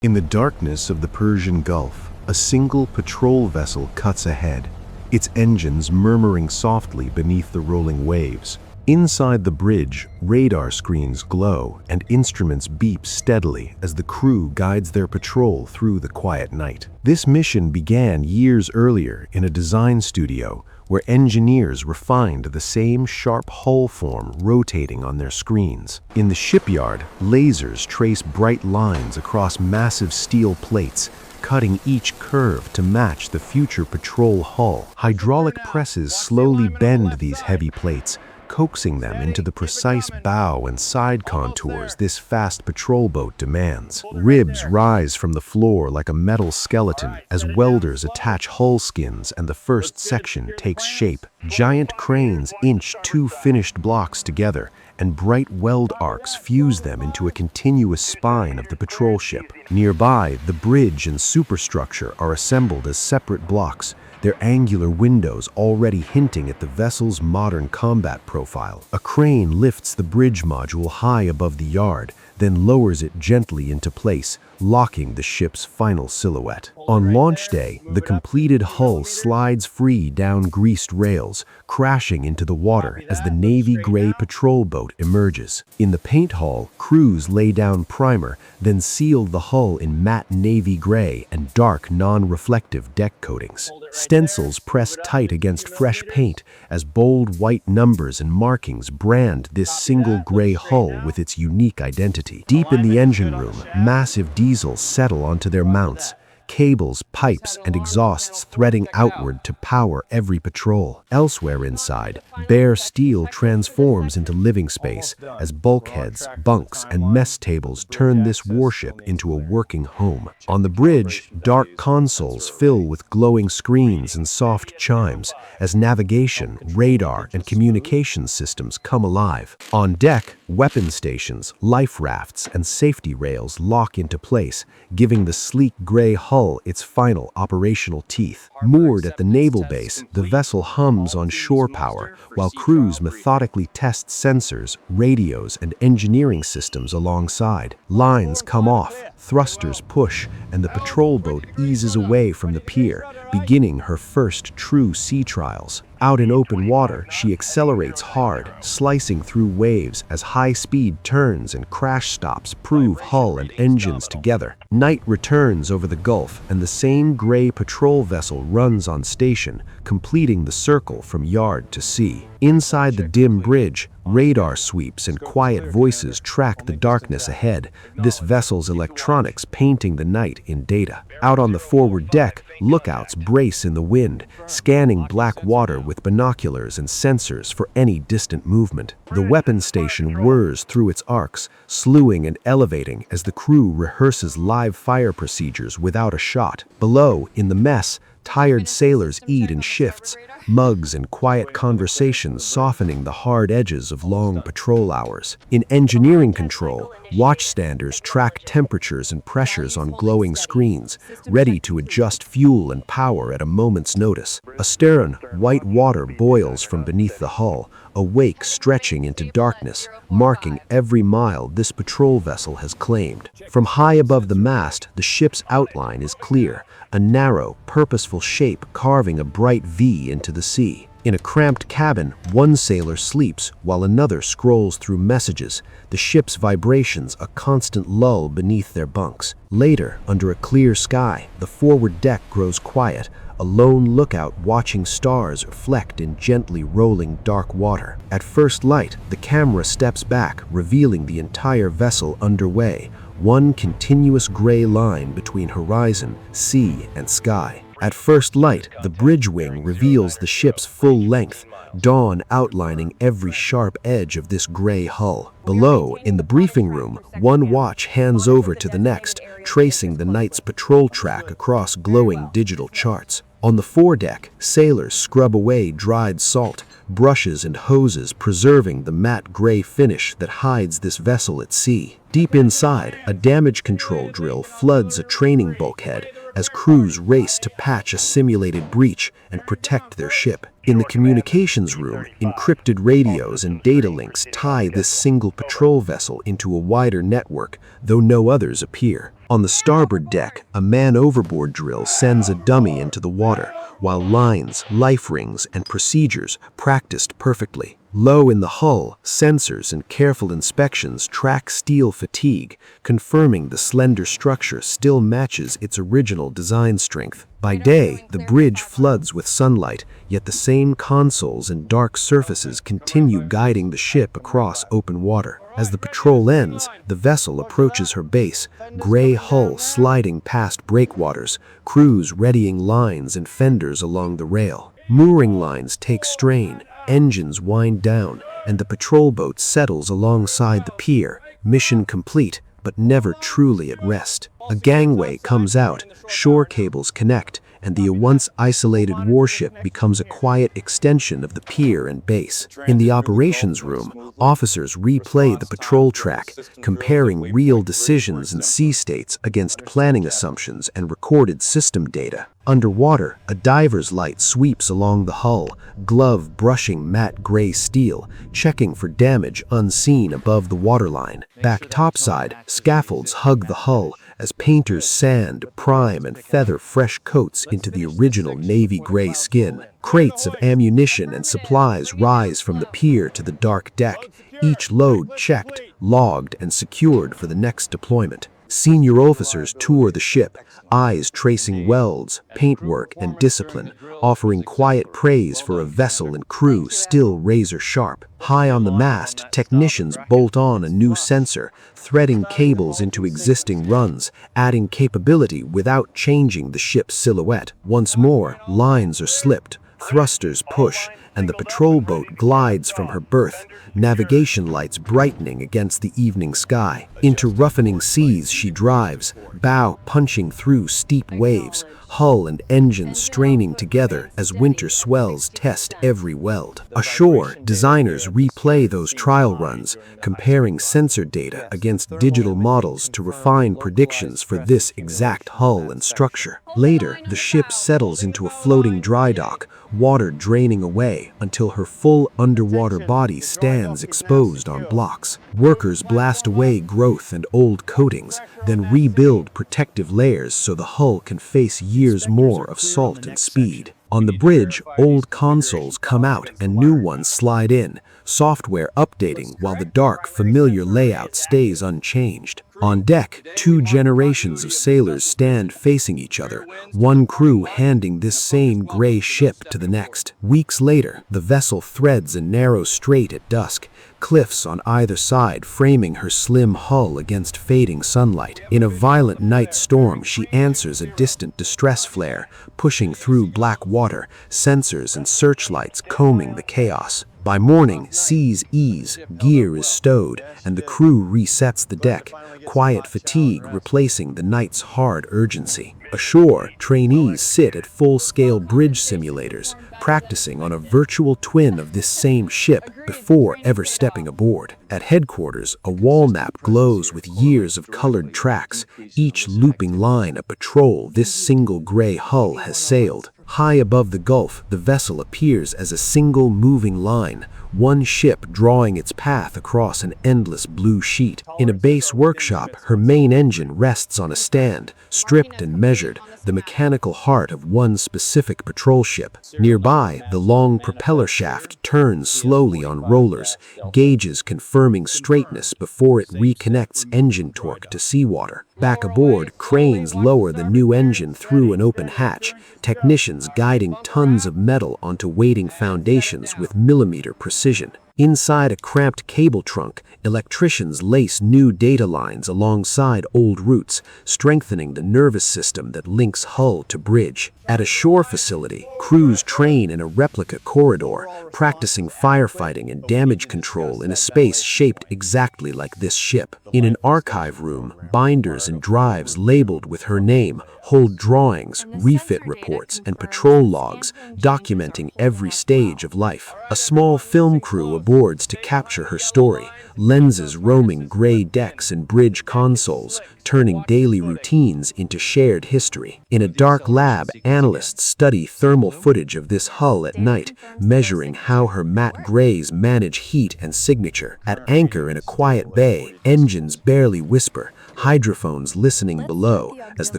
In the darkness of the Persian Gulf, a single patrol vessel cuts ahead, its engines murmuring softly beneath the rolling waves. Inside the bridge, radar screens glow and instruments beep steadily as the crew guides their patrol through the quiet night. This mission began years earlier in a design studio where engineers refined the same sharp hull form rotating on their screens. In the shipyard, lasers trace bright lines across massive steel plates, cutting each curve to match the future patrol hull. Hydraulic presses slowly bend these heavy plates, coaxing them into the precise bow and side contours this fast patrol boat demands. Ribs rise from the floor like a metal skeleton as welders attach hull skins and the first section takes shape. Giant cranes inch two finished blocks together, and bright weld arcs fuse them into a continuous spine of the patrol ship. Nearby, the bridge and superstructure are assembled as separate blocks, their angular windows already hinting at the vessel's modern combat profile. A crane lifts the bridge module high above the yard, then lowers it gently into place, locking the ship's final silhouette. On launch day, the completed hull slides free down greased rails, crashing into the water as the navy gray patrol boat emerges. In the paint hall, crews lay down primer, then seal the hull in matte navy gray and dark non-reflective deck coatings. Stencils press tight against fresh paint as bold white numbers and markings brand this single gray hull with its unique identity. Deep in the engine room, massive diesels settle onto their mounts, cables, pipes, and exhausts threading outward to power every patrol. Elsewhere inside, bare steel transforms into living space as bulkheads, bunks, and mess tables turn this warship into a working home. On the bridge, dark consoles fill with glowing screens and soft chimes as navigation, radar, and communication systems come alive. On deck, weapon stations, life rafts, and safety rails lock into place, giving the sleek gray hull its final operational teeth. Moored at the naval base, the vessel hums on shore power while crews methodically test sensors, radios, and engineering systems alongside. Lines come off, thrusters push, and the patrol boat eases away from the pier, beginning her first true sea trials. Out in open water, she accelerates hard, slicing through waves as high-speed turns and crash stops prove hull and engines together. Night returns over the Gulf, and the same gray patrol vessel runs on station, completing the circle from yard to sea. Inside the dim bridge, radar sweeps and quiet voices track the darkness ahead, this vessel's electronics painting the night in data. Out on the forward deck, lookouts brace in the wind, scanning black water with binoculars and sensors for any distant movement. The weapon station whirs through its arcs, slewing and elevating as the crew rehearses live fire procedures without a shot. Below, in the mess, tired sailors eat in shifts, mugs and quiet conversations softening the hard edges of long patrol hours. In engineering control, watchstanders track temperatures and pressures on glowing screens, ready to adjust fuel and power at a moment's notice. Astern, white water boils from beneath the hull, a wake stretching into darkness, marking every mile this patrol vessel has claimed. From high above the mast, the ship's outline is clear, a narrow, purposeful shape carving a bright V into the sea. In a cramped cabin, one sailor sleeps while another scrolls through messages, the ship's vibrations a constant lull beneath their bunks. Later, under a clear sky, the forward deck grows quiet, a lone lookout watching stars reflect in gently rolling dark water. At first light, the camera steps back, revealing the entire vessel underway, one continuous gray line between horizon, sea, and sky. At first light, the bridge wing reveals the ship's full length, dawn outlining every sharp edge of this gray hull. Below, in the briefing room, one watch hands over to the next, tracing the night's patrol track across glowing digital charts. On the foredeck, sailors scrub away dried salt, brushes and hoses preserving the matte gray finish that hides this vessel at sea. Deep inside, a damage control drill floods a training bulkhead as crews race to patch a simulated breach and protect their ship. In the communications room, encrypted radios and data links tie this single patrol vessel into a wider network, though no others appear. On the starboard deck, a man-overboard drill sends a dummy into the water, while lines, life rings, and procedures practiced perfectly. Low in the hull, sensors and careful inspections track steel fatigue, confirming the slender structure still matches its original design strength. By day, the bridge floods with sunlight, yet the same consoles and dark surfaces continue guiding the ship across open water. As the patrol ends, the vessel approaches her base, gray hull sliding past breakwaters, crews readying lines and fenders along the rail. Mooring lines take strain, engines wind down, and the patrol boat settles alongside the pier, mission complete, but never truly at rest. A gangway comes out, shore cables connect, and the once isolated warship becomes a quiet extension of the pier and base. In the operations room, officers replay the patrol track, comparing real decisions and sea states against planning assumptions and recorded system data. Underwater, a diver's light sweeps along the hull, glove brushing matte gray steel, checking for damage unseen above the waterline. Back topside, scaffolds hug the hull, as painters sand, prime, and feather fresh coats into the original navy gray skin. Crates of ammunition and supplies rise from the pier to the dark deck, each load checked, logged, and secured for the next deployment. Senior officers tour the ship, eyes tracing welds, paintwork, and discipline, offering quiet praise for a vessel and crew still razor-sharp. High on the mast, technicians bolt on a new sensor, threading cables into existing runs, adding capability without changing the ship's silhouette. Once more, lines are slipped, thrusters push, and the patrol boat glides from her berth, navigation lights brightening against the evening sky. Into roughening seas she drives, bow punching through steep waves, hull and engine straining together as winter swells test every weld. Ashore, designers replay those trial runs, comparing sensor data against digital models to refine predictions for this exact hull and structure. Later, the ship settles into a floating dry dock, water draining away until her full underwater body stands exposed on blocks. Workers blast away growth and old coatings, then rebuild protective layers so the hull can face years more of salt and speed. On the bridge, old consoles come out and new ones slide in, software updating while the dark, familiar layout stays unchanged. On deck, two generations of sailors stand facing each other, one crew handing this same gray ship to the next. Weeks later, the vessel threads a narrow strait at dusk, cliffs on either side framing her slim hull against fading sunlight. In a violent night storm, she answers a distant distress flare, pushing through black water, sensors and searchlights combing the chaos. By morning, seas ease, gear is stowed, and the crew resets the deck, quiet fatigue replacing the night's hard urgency. Ashore, trainees sit at full-scale bridge simulators, practicing on a virtual twin of this same ship before ever stepping aboard. At headquarters, a wall map glows with years of colored tracks, each looping line a patrol this single gray hull has sailed. High above the Gulf, the vessel appears as a single moving line, one ship drawing its path across an endless blue sheet. In a base workshop, her main engine rests on a stand, stripped and measured, the mechanical heart of one specific patrol ship. Nearby, the long propeller shaft turns slowly on rollers, gauges confirming straightness before it reconnects engine torque to seawater. Back aboard, cranes lower the new engine through an open hatch, technicians guiding tons of metal onto waiting foundations with millimeter precision. Inside a cramped cable trunk, electricians lace new data lines alongside old routes, strengthening the nervous system that links hull to bridge. At a shore facility, crews train in a replica corridor, practicing firefighting and damage control in a space shaped exactly like this ship. In an archive room, binders and drives labeled with her name hold drawings, refit reports, and patrol logs, documenting every stage of life. A small film crew boards to capture her story, lenses roaming gray decks and bridge consoles, turning daily routines into shared history. In a dark lab, analysts study thermal footage of this hull at night, measuring how her matte grays manage heat and signature. At anchor in a quiet bay, engines barely whisper, hydrophones listening below as the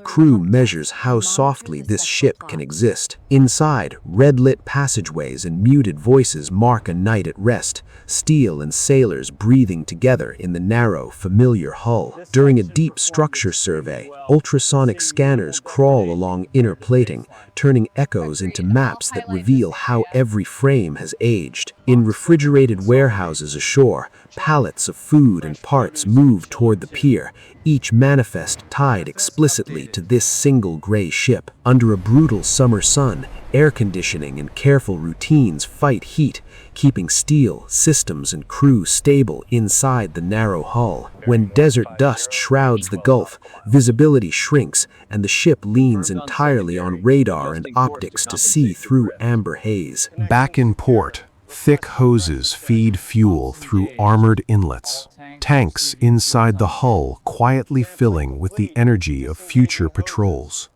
crew measures how softly this ship can exist. Inside, red-lit passageways and muted voices mark a night at rest, steel and sailors breathing together in the narrow, familiar hull. During a deep structure survey, ultrasonic scanners crawl along inner plating, turning echoes into maps that reveal how every frame has aged. In refrigerated warehouses ashore, pallets of food and parts move toward the pier, each manifest tied explicitly to this single gray ship. Under a brutal summer sun, air conditioning and careful routines fight heat, keeping steel, systems, and crew stable inside the narrow hull. When desert dust shrouds the Gulf, visibility shrinks, and the ship leans entirely on radar and optics to see through amber haze. Back in port, thick hoses feed fuel through armored inlets. Tanks inside the hull quietly filling with the energy of future patrols.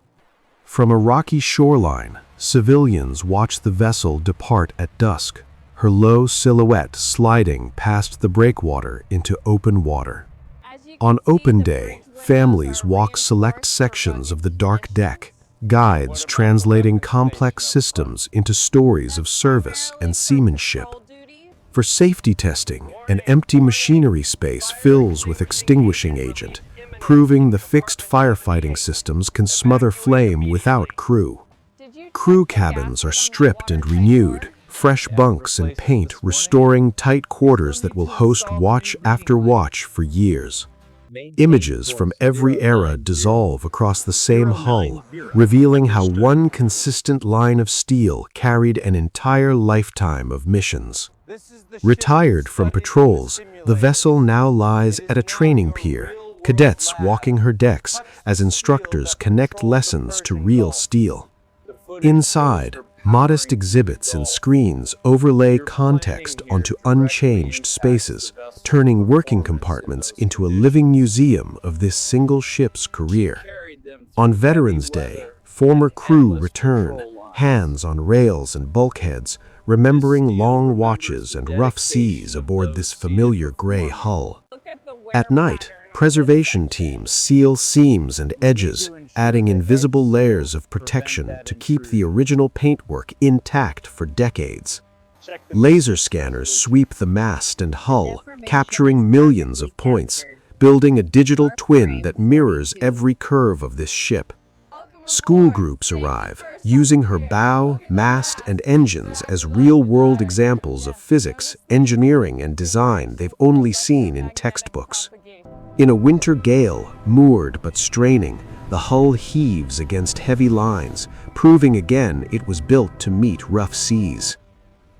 From a rocky shoreline, civilians watch the vessel depart at dusk, her low silhouette sliding past the breakwater into open water. On open day, families walk select sections of the dark deck, guides translating complex systems into stories of service and seamanship. For safety testing, an empty machinery space fills with extinguishing agent, proving the fixed firefighting systems can smother flame without crew. Crew cabins are stripped and renewed, fresh bunks and paint restoring tight quarters that will host watch after watch for years. Images from every era dissolve across the same hull, revealing how one consistent line of steel carried an entire lifetime of missions. Retired from patrols, the vessel now lies at a training pier, cadets walking her decks as instructors connect lessons to real steel. Inside, modest exhibits and screens overlay context onto unchanged spaces, turning working compartments into a living museum of this single ship's career. On Veterans Day, former crew return, hands on rails and bulkheads, remembering long watches and rough seas aboard this familiar gray hull. At night, preservation teams seal seams and edges, adding invisible layers of protection to keep the original paintwork intact for decades. Laser scanners sweep the mast and hull, capturing millions of points, building a digital twin that mirrors every curve of this ship. School groups arrive, using her bow, mast, and engines as real-world examples of physics, engineering, and design they've only seen in textbooks. In a winter gale, moored but straining, the hull heaves against heavy lines, proving again it was built to meet rough seas.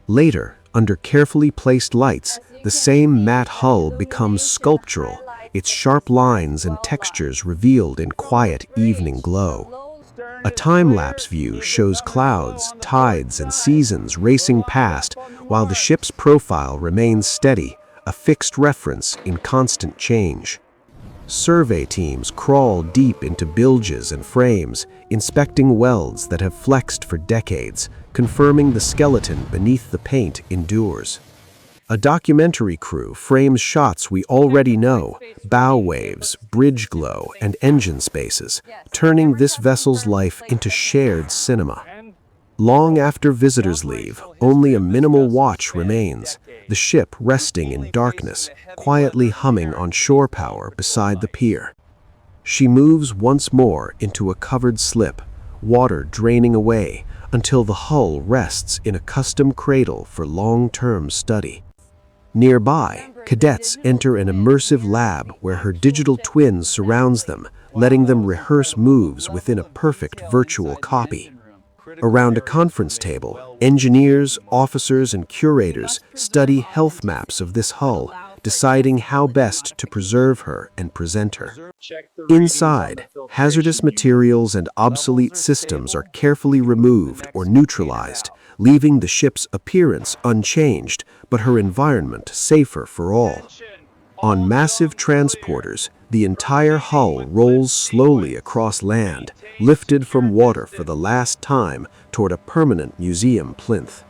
Later, under carefully placed lights, the same matte hull becomes sculptural, its sharp lines and textures revealed in quiet evening glow. A time-lapse view shows clouds, tides, and seasons racing past while the ship's profile remains steady, a fixed reference in constant change. Survey teams crawl deep into bilges and frames, inspecting welds that have flexed for decades, confirming the skeleton beneath the paint endures. A documentary crew frames shots we already know, bow waves, bridge glow, and engine spaces, turning this vessel's life into shared cinema. Long after visitors leave, only a minimal watch remains, the ship resting in darkness, quietly humming on shore power beside the pier. She moves once more into a covered slip, water draining away, until the hull rests in a custom cradle for long-term study. Nearby, cadets enter an immersive lab where her digital twin surrounds them, letting them rehearse moves within a perfect virtual copy. Around a conference table, engineers, officers, and curators study health maps of this hull, deciding how best to preserve her and present her. Inside, hazardous materials and obsolete systems are carefully removed or neutralized, leaving the ship's appearance unchanged, but her environment safer for all. On massive transporters, the entire hull rolls slowly across land, lifted from water for the last time toward a permanent museum plinth.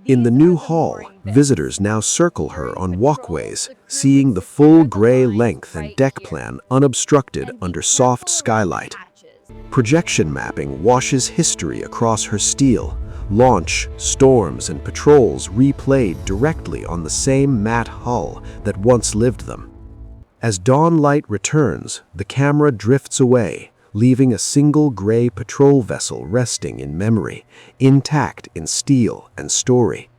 In the new hall, visitors now circle her on walkways, seeing the full gray length and deck plan unobstructed under soft skylight. Projection mapping washes history across her steel, launch, storms, and patrols replayed directly on the same matte hull that once lived them. As dawn light returns, the camera drifts away, leaving a single gray patrol vessel resting in memory, intact in steel and story.